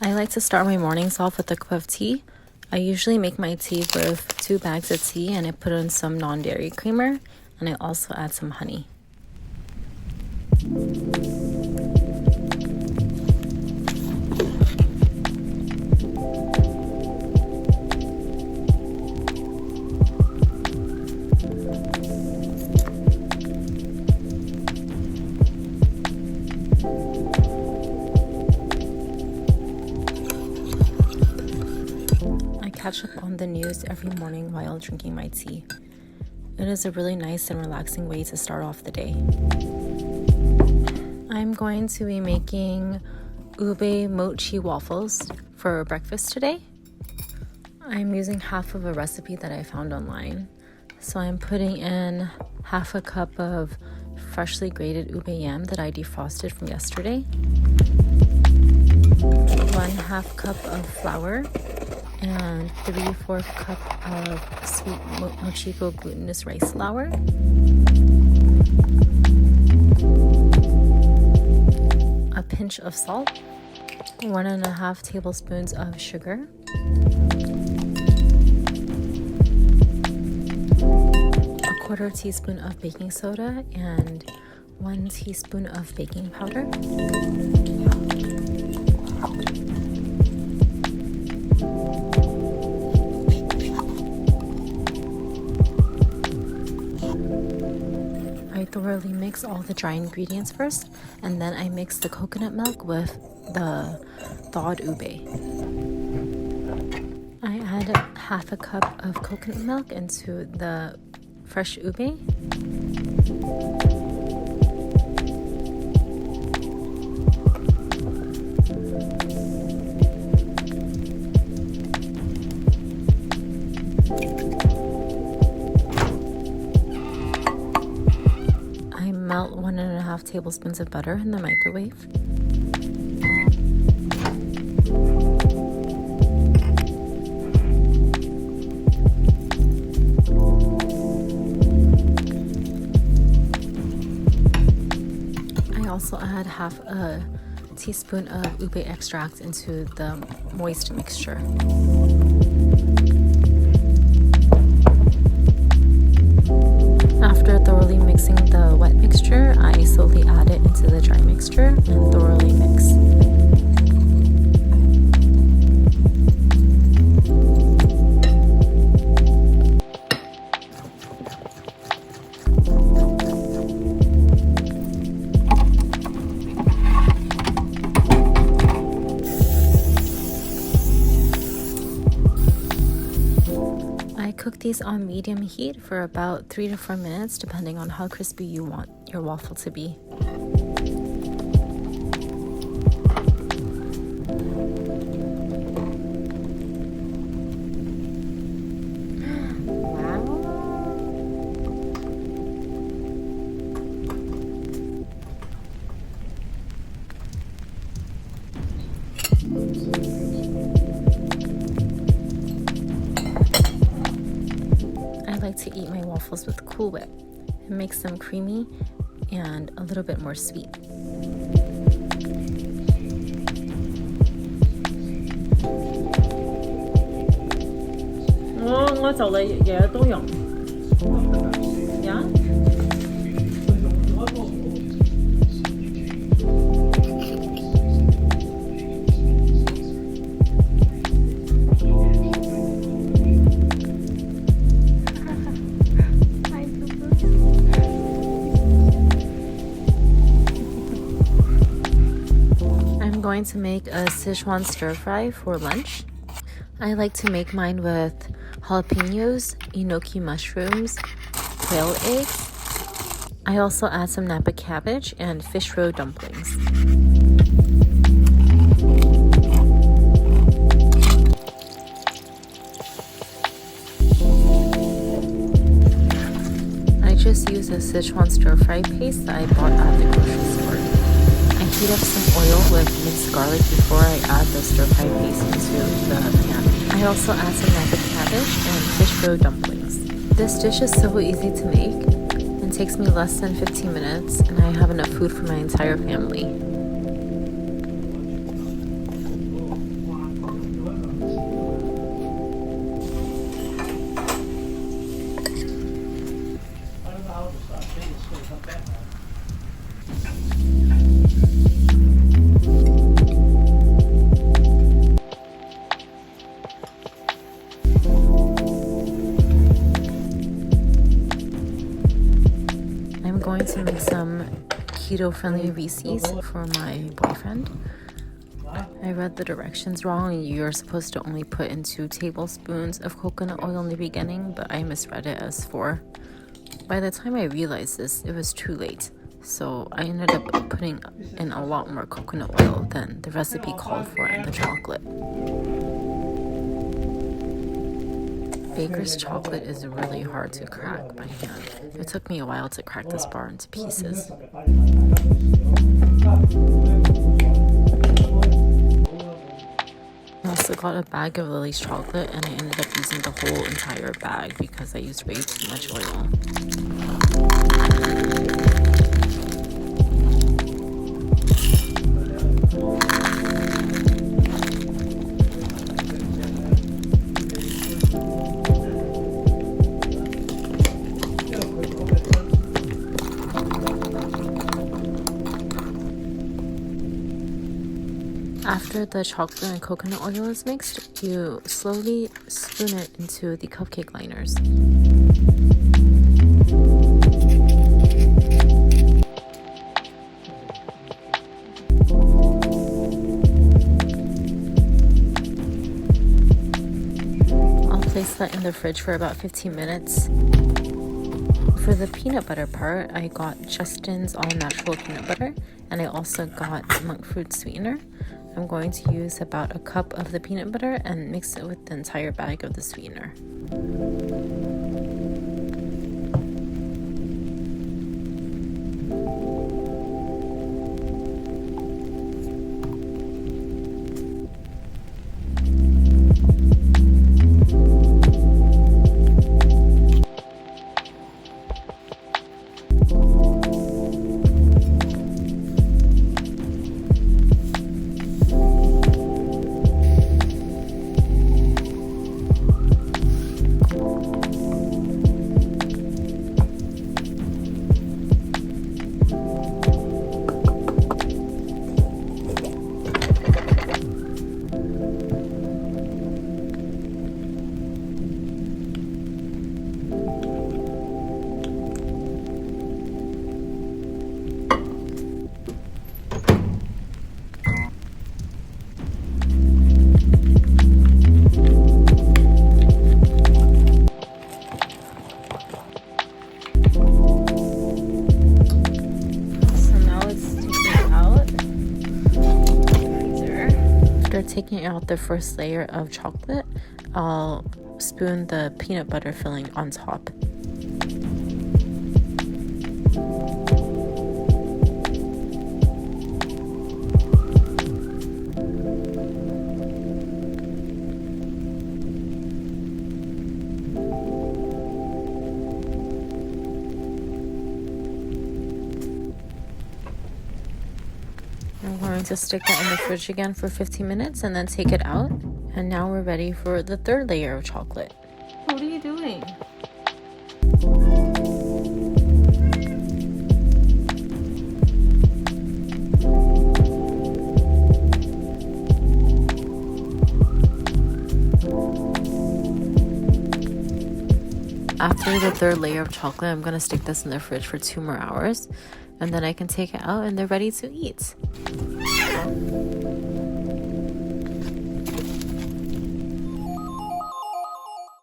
I like to start my mornings off with a cup of tea. I usually make my tea with 2 bags of tea and I put in some non-dairy creamer, and I also add some honey. Catch up on the news every morning while drinking my tea. It is a really nice and relaxing way to start off the day. I'm going to be making ube mochi waffles for breakfast today. I'm using half of a recipe that I found online. So I'm putting in half a cup of freshly grated ube yam that I defrosted from yesterday, 1/2 cup of flour, and 3/4 cup of sweet mochiko glutinous rice flour, a pinch of salt, 1.5 tablespoons of sugar, a 1/4 teaspoon of baking soda, and 1 teaspoon of baking powder. I thoroughly mix all the dry ingredients first, and then I mix the coconut milk with the thawed ube. I add 1/2 cup of coconut milk into the fresh ube. Melt 1.5 tablespoons of butter in the microwave. I also add 1/2 a teaspoon of ube extract into the moist mixture. After thoroughly mixing the wet mixture, I slowly add it into the dry mixture and thoroughly mix. Cook these on medium heat for about 3 to 4 minutes, depending on how crispy you want your waffle to be. To eat my waffles with Cool Whip. It makes them creamy and a little bit more sweet.我做嘅嘢都用。Going to make a szechuan stir fry for lunch. I like to make mine with jalapenos, enoki mushrooms, quail eggs. I also add some napa cabbage and fish roe dumplings. I just use a Szechuan stir fry paste that I bought at the grocery store. Heat up some oil with minced garlic before I add the stir-fry paste into the pan. I also add some napa cabbage and fish roe dumplings. This dish is so easy to make and takes me less than 15 minutes, and I have enough food for my entire family. keto-friendly Reese's for my boyfriend. I read the directions wrong and you're supposed to only put in 2 tablespoons of coconut oil in the beginning, but I misread it as 4. By the time I realized this, it was too late, so I ended up putting in a lot more coconut oil than the recipe called for in the chocolate. Baker's chocolate is really hard to crack by hand. It took me a while to crack this bar into pieces. I also got a bag of Lily's chocolate and I ended up using the whole entire bag because I used way too much oil. After the chocolate and coconut oil is mixed, you slowly spoon it into the cupcake liners. I'll place that in the fridge for about 15 minutes. For the peanut butter part, I got Justin's all-natural peanut butter, and I also got monk fruit sweetener. I'm going to use about a cup of the peanut butter and mix it with the entire bag of the sweetener. Taking out the first layer of chocolate, I'll spoon the peanut butter filling on top. I'm going to stick that in the fridge again for 15 minutes and then take it out. And now we're ready for the third layer of chocolate. What are you doing? After the third layer of chocolate, I'm going to stick this in the fridge for 2 more hours. And then I can take it out and they're ready to eat.